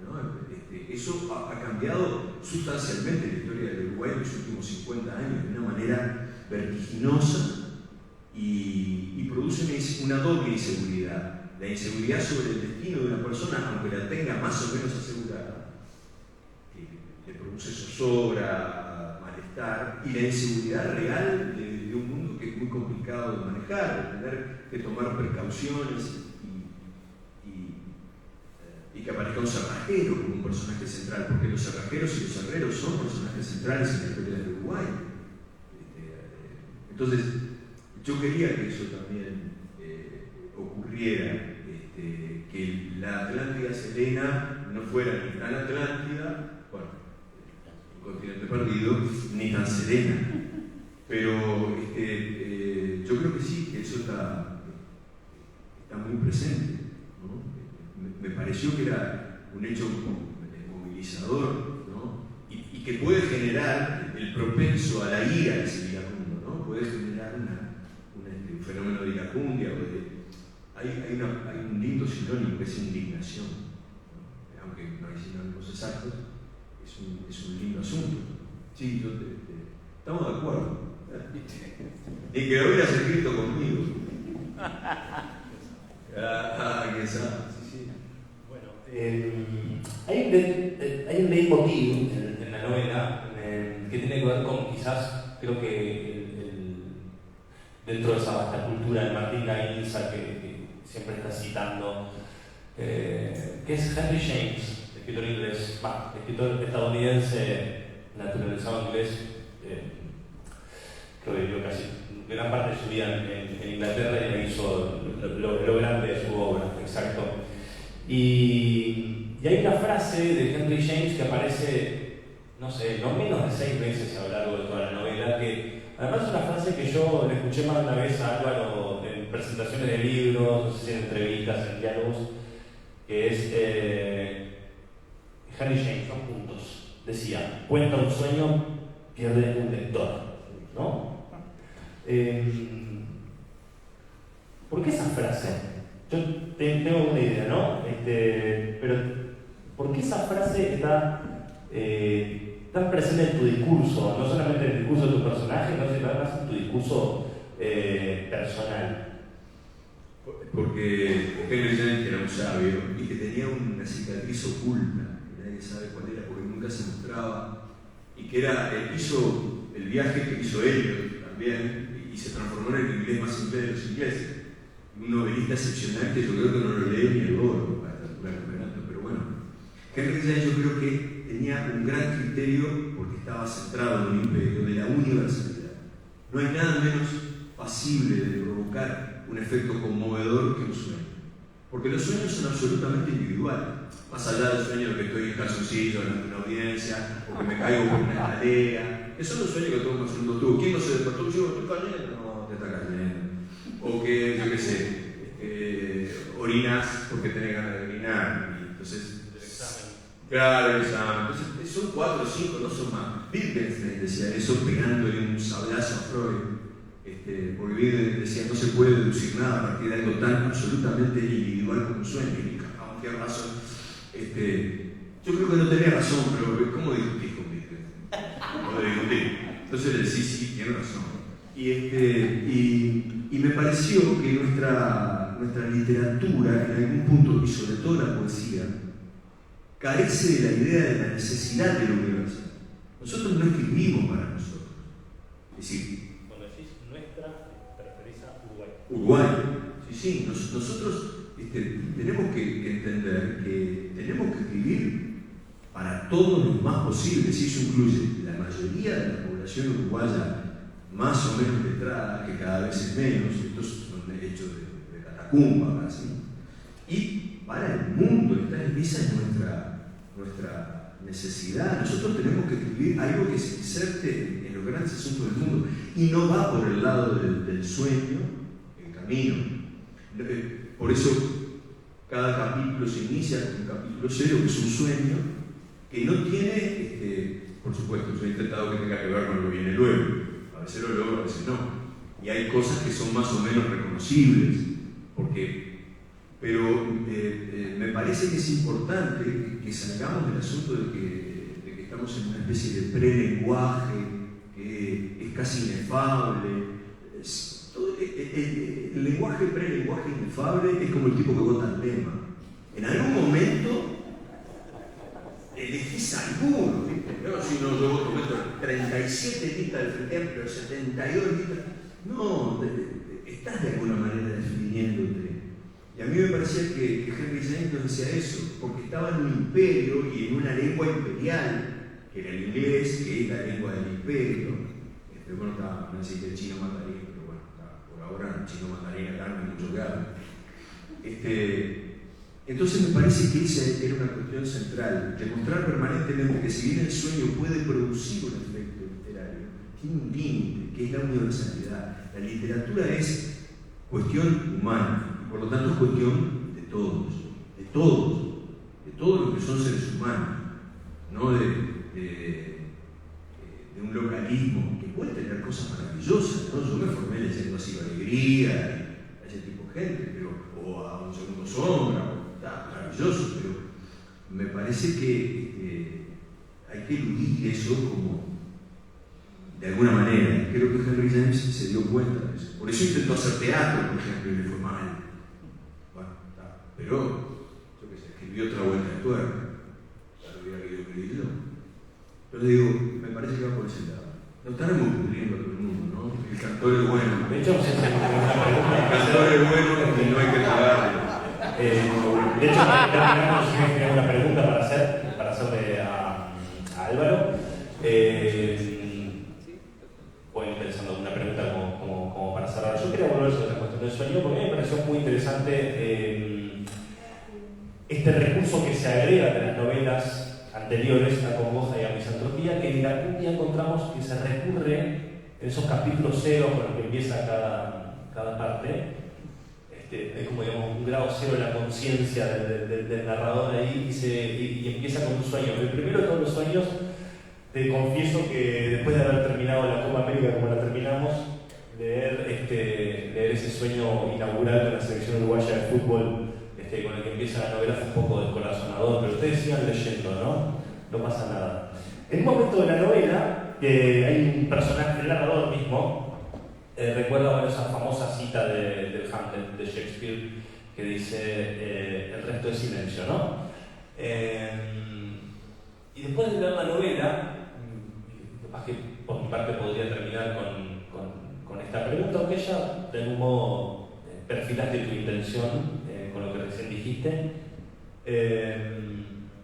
S1: ¿no? Eso ha cambiado sustancialmente la historia del Uruguay en los últimos 50 años de una manera vertiginosa y produce una doble inseguridad. La inseguridad sobre el destino de una persona, aunque la tenga más o menos asegurada, que le produce zozobra, malestar, y la inseguridad real de un mundo que es muy complicado de manejar, de tener que tomar precauciones y que aparezca un cerrajero como un personaje central, porque los cerrajeros y los herreros son personajes centrales en la historia del Uruguay. Entonces, yo quería que eso también ocurriera, que la Atlántida serena no fuera ni tan Atlántida, bueno, un continente perdido, ni tan serena. Pero yo creo que sí, que eso está muy presente, ¿no? Me pareció que era un hecho movilizador, ¿no? Y que puede generar el propenso a la ira de ese iracundo, ¿no? Puede generar un fenómeno de iracundia. Hay un lindo sinónimo que es indignación, ¿no? Aunque no hay sinónimos exactos,
S3: es un lindo asunto. Sí, estamos de acuerdo. Y que lo hubieras escrito conmigo. ¿Qué sabe? Sí.
S2: Bueno, hay un leitmotiv en la novela que tiene que ver con quizás, creo que dentro de esa vasta cultura de Martín Gainza que siempre está citando, que es Henry James, escritor inglés, escritor estadounidense naturalizado inglés, creo que vivió casi gran parte de su vida en Inglaterra y le hizo lo grande de su obra, exacto. Y hay una frase de Henry James que aparece, no sé, no menos de 6 veces a lo largo de toda la novela, que además es una frase que yo le escuché más de una vez a Álvaro en presentaciones de libros, no sé si en entrevistas, en diálogos, que es Henry James, 2 puntos. Decía, cuenta un sueño, pierde un lector, ¿no? ¿Por qué esa frase? Yo tengo una idea, ¿no? Pero ¿por qué esa frase está tan presente en tu discurso? No solamente en el discurso de tu personaje, sino además en tu discurso personal.
S3: Porque Henry James era un sabio y que tenía una cicatriz oculta, que nadie sabe cuál era porque nunca se mostraba, y que hizo el viaje que hizo Eliot también, y se transformó en el inglés más simple de los ingleses. Un novelista excepcional que yo creo que no lo lee ni el oro a esta altura del campeonato, pero bueno, Henry James yo creo que tenía un gran criterio porque estaba centrado en un imperio de la universalidad. No hay nada menos pasible de provocar un efecto conmovedor que un sueño, porque los sueños son absolutamente individuales, más allá del sueño de que estoy en calzoncillo delante de una audiencia o que me caigo por una escalera, que son los sueños que todos hemos tenido tú. ¿Quién no se despertó? Yo estoy cayendo, no, te está cayendo. O que, yo qué sé, orinas porque tenés ganas de orinar. Y entonces,
S2: El examen.
S3: Claro, el examen. Entonces, son 4 o 5, no son más. Wittgenstein decía eso pegándole un sablazo a Freud. Porque Wittgenstein decía no se puede deducir nada a partir de algo tan absolutamente individual como un sueño. Y aunque hay razón, yo creo que no tenía razón, pero ¿cómo discutís con Wittgenstein? No discutí. Entonces le decís, sí, tiene razón. Y me pareció que nuestra literatura, en algún punto, y sobre todo la poesía, carece de la idea de la necesidad del universo. Nosotros no escribimos para nosotros. Es decir,
S2: cuando decís nuestra, te referís a Uruguay.
S3: Uruguay. Sí, nosotros tenemos que entender que tenemos que escribir para todos los más posibles, y eso incluye la mayoría de la población uruguaya más o menos letrada, que cada vez es menos, estos son hechos de catacumba casi, y para el mundo. Esa es nuestra necesidad. Nosotros tenemos que escribir algo que se inserte en los grandes asuntos del mundo y no va por el lado del sueño, el camino. Por eso cada capítulo se inicia con un capítulo 0, que es un sueño que no tiene, por supuesto, yo he intentado que tenga que ver con lo que viene luego. A veces lo logro, a veces no. Y hay cosas que son más o menos reconocibles, pero me parece que es importante que salgamos del asunto de que estamos en una especie de prelenguaje que es casi inefable. El lenguaje prelenguaje inefable es como el tipo que vota el lema. En algún momento elegís alguno, ¿viste? No, si no, yo voto 37 listas del Frente Amplio, 72 listas. No, estás de alguna manera definiéndote. Y a mí me parecía que Henry James nos decía eso, porque estaba en un imperio y en una lengua imperial, que era el inglés, que es la lengua del imperio. Bueno, no decir que el chino mandarín, pero bueno, por ahora el chino mandarín acá no hay mucho que hablar. Entonces me parece que esa era una cuestión central, demostrar permanentemente que si bien el sueño puede producir un efecto literario, tiene un límite, que es la universalidad. La literatura es cuestión humana, y por lo tanto es cuestión de todos los que son seres humanos, no de un localismo que puede tener cosas maravillosas, ¿no? Yo me formé leyendo así Alegría y a ese tipo de gente, o a Un Segundo Sombra, maravilloso, pero me parece que hay que eludir eso como de alguna manera. Creo que Henry James se dio cuenta de eso. Por eso intentó hacer teatro, por ejemplo, y le fue mal. Bueno, pero, yo qué sé, escribió otra vuelta de tuerca. Ya lo hubiera querido escribir yo. Pero digo, me parece que va por ese lado. No estaremos cumpliendo a todo el mundo, ¿no? El cantor es bueno.
S2: De hecho, no sé si hay una pregunta.
S3: El cantor es bueno y no hay que pagarle.
S2: De hecho, terminamos si una pregunta para hacerle a Álvaro. Voy pensando en una pregunta como para cerrar. Yo quería volver sobre la cuestión del sueño porque a mí me pareció muy interesante este recurso que se agrega de las novelas anteriores a Congoja y a Misantropía, que en la cumbia encontramos que se recurre en esos capítulos cero con los que empieza cada parte. Es como, digamos, un grado cero de la conciencia del narrador ahí y empieza con un sueño. El primero de todos los sueños, te confieso que después de haber terminado la Copa América como la terminamos, leer ese sueño inaugural con la selección uruguaya de fútbol, con el que empieza la novela, fue un poco descorazonador, pero ustedes sigan leyendo, no pasa nada. En un momento de la novela, hay un personaje, el narrador mismo, recuerda esa famosa cita del Hamlet de Shakespeare que dice el resto es silencio, ¿no? Y después de leer la novela, capaz que por mi parte podría terminar con esta pregunta, aunque ya de algún modo perfilaste tu intención con lo que recién dijiste.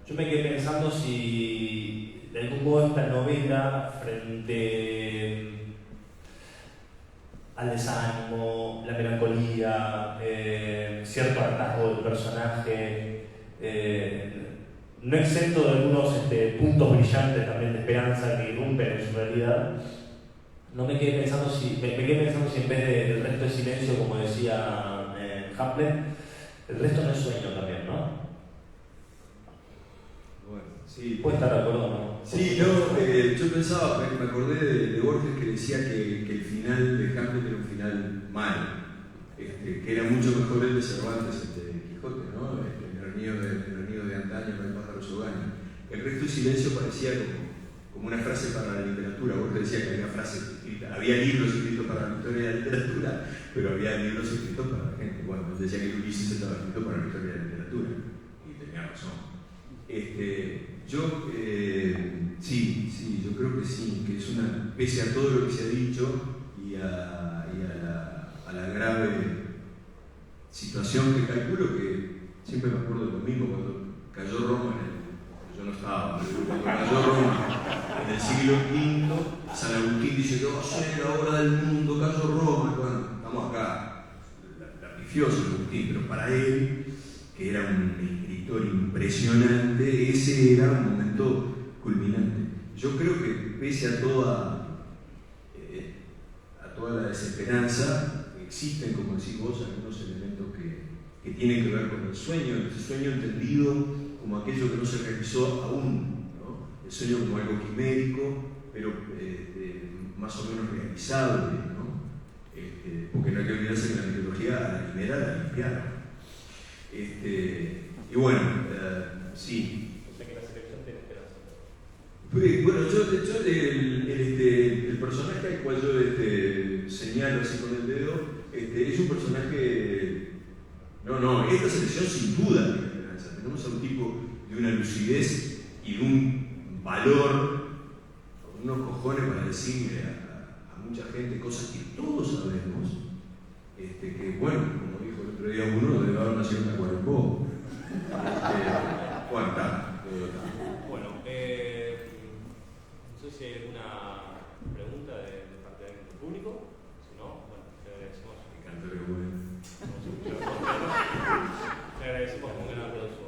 S2: Yo me quedé pensando si de algún modo esta novela, frente al desánimo, la melancolía, cierto hartazgo del personaje, no exento de algunos puntos brillantes también de esperanza que irrumpen en su realidad, me quedé pensando si en vez del resto de silencio, como decía Hamlet, el resto no es sueño también, ¿no?
S3: Bueno, sí.
S2: ¿Puede estar de acuerdo o no?
S3: Sí, yo pensaba, me acordé de Borges que decía que el final de Hamlet era un final malo, que era mucho mejor el de Cervantes, el de Quijote, ¿no? El reñido de antaño, no hay pájaros hogaños. El resto de silencio parecía como una frase para la literatura. Borges decía que había frases escritas, había libros escritos para la historia de la literatura, pero había libros escritos para la gente. Bueno, pues decía que Ulises estaba escrito para la historia de la literatura, y tenía razón. Sí, yo creo que sí, que es una, pese a todo lo que se ha dicho y a la grave situación que calculo, que siempre me acuerdo de lo mismo cuando cayó Roma, yo no estaba, pero cuando cayó Roma en el siglo V, San Agustín dice que va a ser la obra del mundo, cayó Roma. Bueno, estamos acá, la pifió San Agustín, pero para él, que era un escritor impresionante, ese era un momento culminante. Yo creo que pese a toda la desesperanza, existen, como decís vos, algunos elementos que tienen que ver con el sueño entendido como aquello que no se realizó aún, ¿no? El sueño como algo quimérico, pero más o menos realizable, ¿no? Porque no hay que olvidarse que la mitología a la quimera la limpiaron. Y bueno, sí.
S2: O sea que la selección tiene esperanza.
S3: Bueno, el personaje al cual yo señalo así con el dedo, es un personaje. No, esta selección sin duda tiene esperanza. Tenemos a un tipo de una lucidez y de un valor, unos cojones para decirle a mucha gente cosas que todos sabemos, que bueno, como dijo el otro día uno, debe haber nacido en Tacuarembó.
S2: Bueno, no sé si hay alguna pregunta de parte del público. Si no, bueno, te agradecemos.
S3: Me encanta lo bueno.
S2: Te agradecemos con un gran aplauso.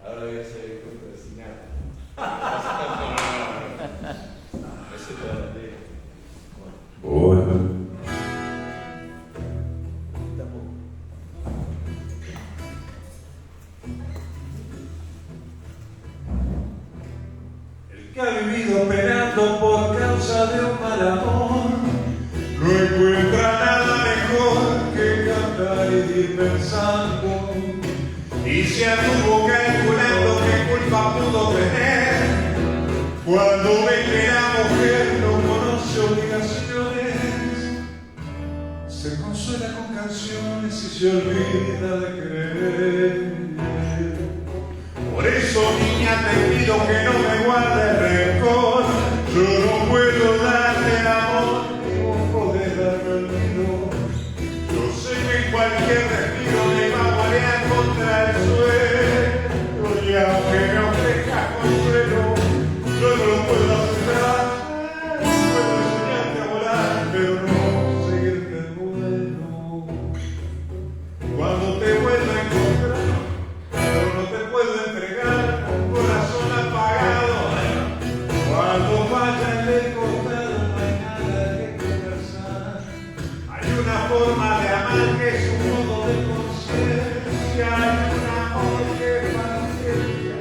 S1: Ahora voy a hacer el cuento de sin nada.
S4: pensando y se anduvo calculando qué culpa pudo tener cuando ve que la mujer no conoce obligaciones. Se consuela con canciones y se olvida de querer. Por eso, niña, te pido que no me guardes rencor. Yo no puedo darte el amor, ni vos podés darme el olvido. Yo sé que cualquier respiro me va a marear contra el suelo. Y aunque me ofrezca consuelo, yo no lo puedo aceptar. Puedo enseñarte a volar, pero no seguirte el vuelo. Cuando te vuelva a encontrar, pero no te puedo entregar un corazón apagado. Cuando vaya en el costado no hay nada que conversar. Hay una forma de amar que es un modo de conciencia. Hay un amor que es paciencia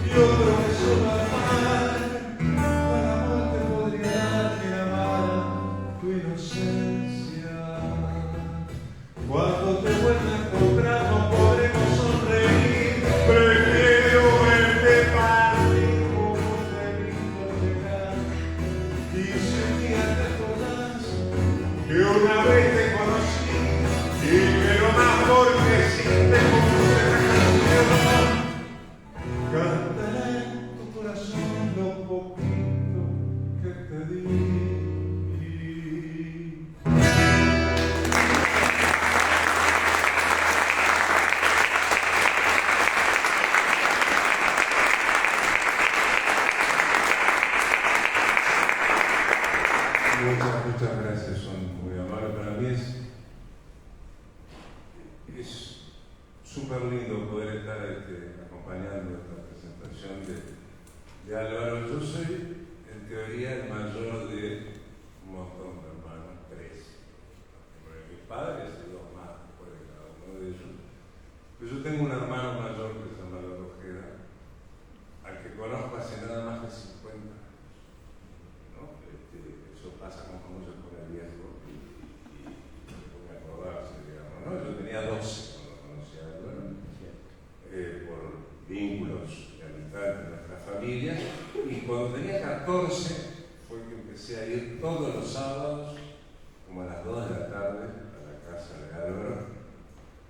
S4: y otro que es solo amar. ¿Cuál amor te podría dar que amar tu inocencia? Cuando te vuelva a encontrar no podremos sonreír. Prefiero verte partir como te grito llegar. Y si un día te acordás que una vez te conocí y que lo más porque sí te compuse la canción, cantaré en tu corazón lo poquito que te di. Muchas gracias, son muy amables. Para mí es súper lindo poder estar acompañando esta presentación de Álvaro. Yo soy, en teoría, el mayor de un montón de hermanos, 3. Mis padres y 2 más después de cada uno de ellos. Pero yo tengo un hermano mayor que se llama La Rojera, al que conozco hace nada más de 50 años. Eso pasa como se pone viejo y se pone a acordarse, digamos, ¿no? Yo tenía 12 cuando conocí a Álvaro, por vínculos de amistad de nuestra familia, y cuando tenía 14 fue que empecé a ir todos los sábados, como a las 2 de la tarde, a la casa de Álvaro,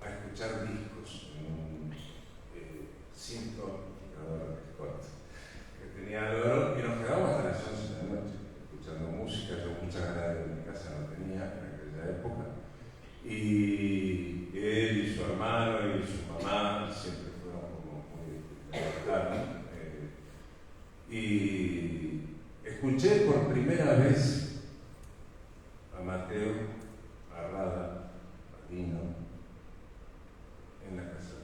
S4: a escuchar discos en un Simpson de Scott que tenía Álvaro, y nos quedábamos hasta las 11 de la noche escuchando música. Yo mucha ganas de mi casa no tenía en aquella época, y él y su hermano y su mamá siempre fueron como muy cercanos, y escuché por primera vez a Mateo Arrada, Marino, en la casa.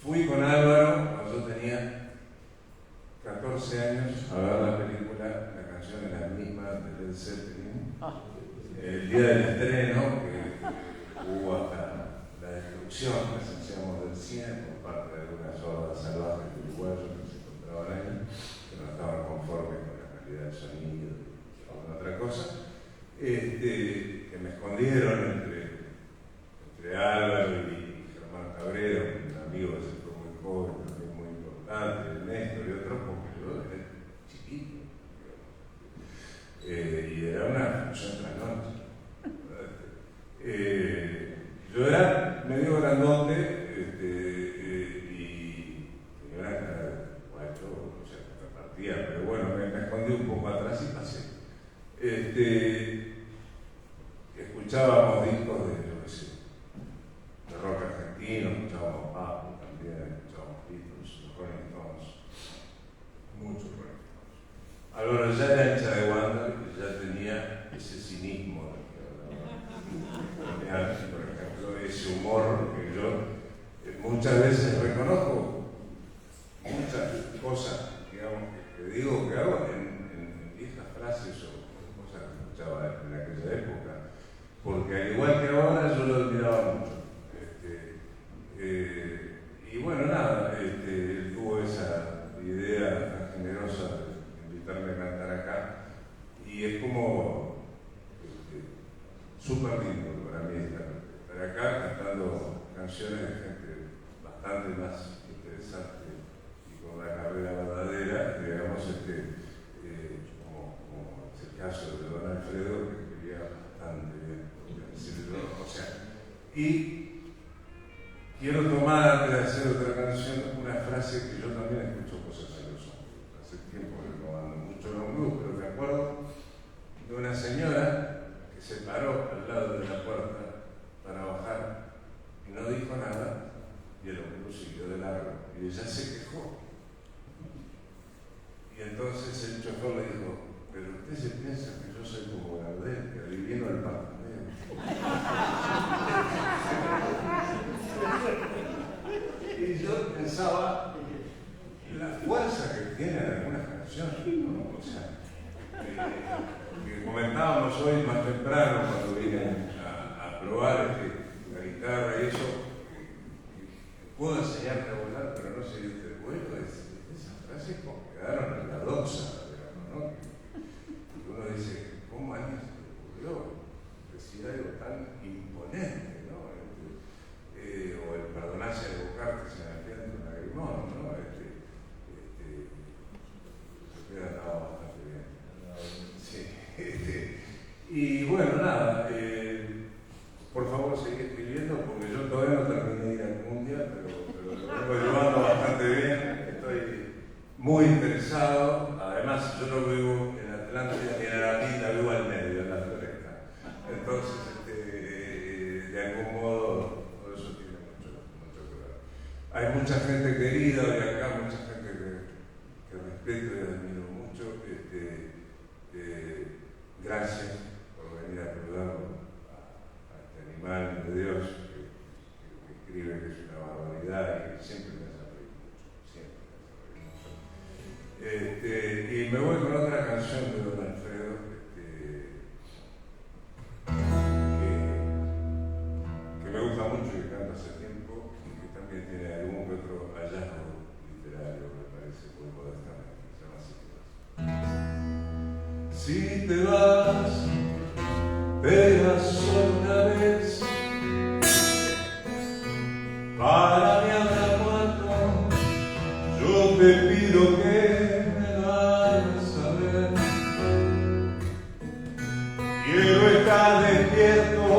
S4: Fui con Álvaro cuando yo tenía 14 años a ver la película. La canción es la misma de Led Zeppelin. El día del estreno, que hubo hasta la destrucción, presenciamos del cine por parte de algunas hordas salvajes uruguayos que se encontraban ahí, que no estaban conformes con la calidad del sonido y alguna otra cosa, que me escondieron entre Álvaro y Germán Cabrera, un amigo que se fue muy joven, también muy importante, Néstor y otros, porque yo era chiquito, y era una función tras noche. Yo era medio grandote, y tenía una cara de guacho, o sea, que repartía, pero bueno, me escondí un poco atrás y pasé. Escuchábamos discos de, yo qué sé, de rock argentino, escuchábamos Papo también, escuchábamos Beatles, los Rolling Stones, muchos Rolling Stones. Álvaro ya era hincha de Wander, y ya tenía ese cinismo del que hablaba, por ejemplo, ese humor que yo muchas veces reconozco muchas cosas, digamos, que digo que hago en viejas frases o cosas que escuchaba en aquella época, porque al igual que ahora yo lo admiraba mucho. Y bueno, nada, él tuvo esa idea tan generosa de invitarme a cantar acá, y es como súper lindo para mí estar de acá cantando canciones de gente bastante más interesante y con una carrera verdadera, digamos, como es el caso de Don Alfredo, que escribía bastante bien. O sea, y quiero tomar, antes de hacer otra canción, una frase que yo también escucho cosas en los hombros. Hace tiempo que no ando mucho en un grupo, pero me acuerdo de una señora que se paró al lado de la puerta para bajar y no dijo nada, y el hombre siguió de largo y ella se quejó. Y entonces el chofer le dijo: pero usted se piensa que yo soy como Gardel, que adivino el parpadeo. Y yo pensaba la fuerza que tienen algunas canciones, ¿no? O sea, que comentábamos hoy más temprano cuando vine a probar la guitarra y eso, puedo enseñarte a volar, pero no sé yo te vuelo. Esas frases como quedaron en la doxa, digamos, ¿no? Y uno dice, ¿cómo a alguien se le ocurrió decir algo tan imponente, ¿no? O el perdonarse de Bocarte se me entiende un lagrimón, ¿no? Se queda bastante bien. Sí. Y bueno, nada, por favor seguí escribiendo porque yo todavía no terminé de ir al mundial, pero lo vengo llevando bastante bien, estoy muy interesado. Además, yo no vivo en Atlántida ni en Arandina, vivo al medio, en la floresta. Entonces, de algún modo, todo eso tiene mucho que ver. Hay mucha gente querida de acá, mucha gente que respeto y admiro mucho. Gracias por venir a saludarlo a este animal de Dios que escribe que es una barbaridad y que siempre me hace reír mucho, y me voy con otra canción de Don Alfredo que me gusta mucho y que canto hace tiempo y que también tiene algún que otro hallazgo literario, me parece, muy modestamente. Se llama Si te vas, verás solo una vez, para mi habrá muerto, yo te pido que me lo hagas saber. Quiero estar despierto,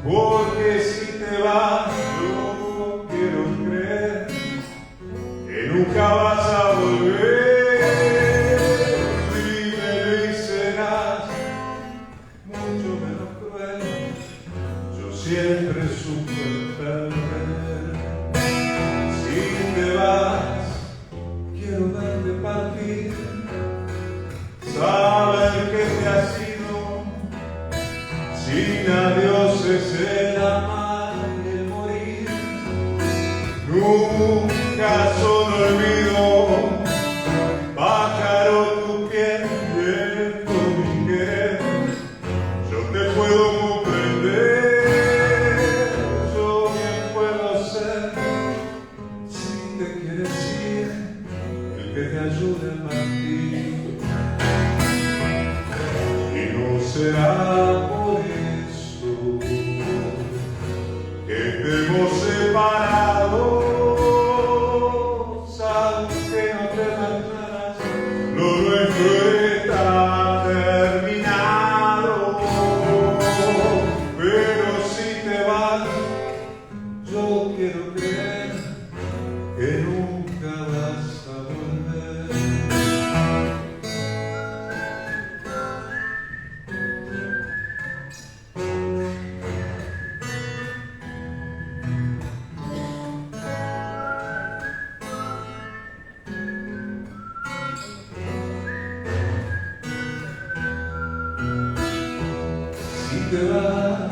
S4: porque si te vas, yo quiero creer que nunca vas a volver. Siempre supe perder. Si te vas, quiero verte partir, saber que te has ido, sin adiós es el amar y el morir. Nunca son olvido, pájaro tu piel, viento mi querer, yo te puedo comprender. Que te ayude a partir, y no será por eso que estemos separados, aunque no te marcharas, lo nuestro está terminado. Pero si te vas, yo quiero creer que nunca vas a volver. Si te vas,